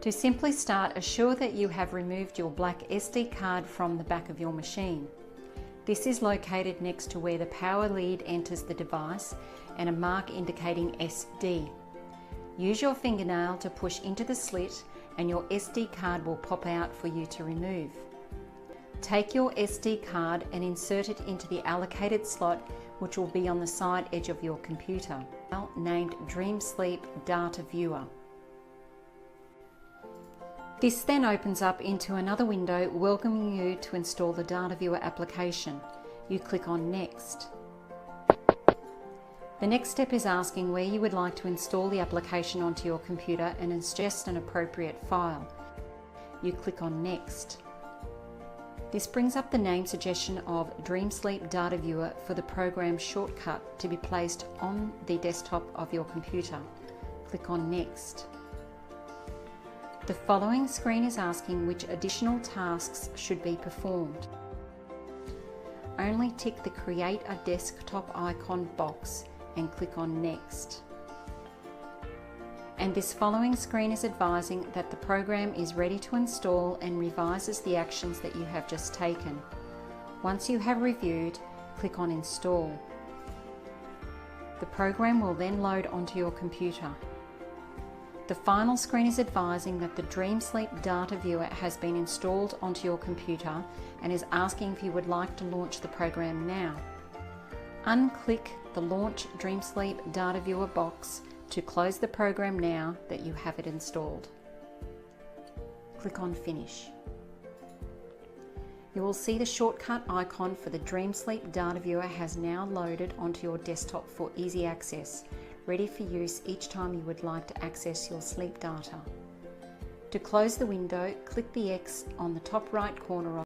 To simply start, assure that you have removed your black SD card from the back of your machine. This is located next to where the power lead enters the device and a mark indicating SD. Use your fingernail to push into the slit and your SD card will pop out for you to remove. Take your SD card and insert it into the allocated slot, which will be on the side edge of your computer, named Dream Sleep Data Viewer. This then opens up into another window welcoming you to install the Data Viewer application. You click on Next. The next step is asking where you would like to install the application onto your computer and suggest an appropriate file. You click on Next. This brings up the name suggestion of Dream Sleep Data Viewer for the program shortcut to be placed on the desktop of your computer. Click on Next. The following screen is asking which additional tasks should be performed. Only tick the Create a Desktop icon box and click on Next. And this following screen is advising that the program is ready to install and revises the actions that you have just taken. Once you have reviewed, click on Install. The program will then load onto your computer. The final screen is advising that the Dream Sleep Data Viewer has been installed onto your computer and is asking if you would like to launch the program now. Unclick the Launch Dream Sleep Data Viewer box to close the program now that you have it installed. Click on Finish. You will see the shortcut icon for the Dream Sleep Data Viewer has now loaded onto your desktop for easy access, ready for use each time you would like to access your sleep data. To close the window, click the X on the top right corner of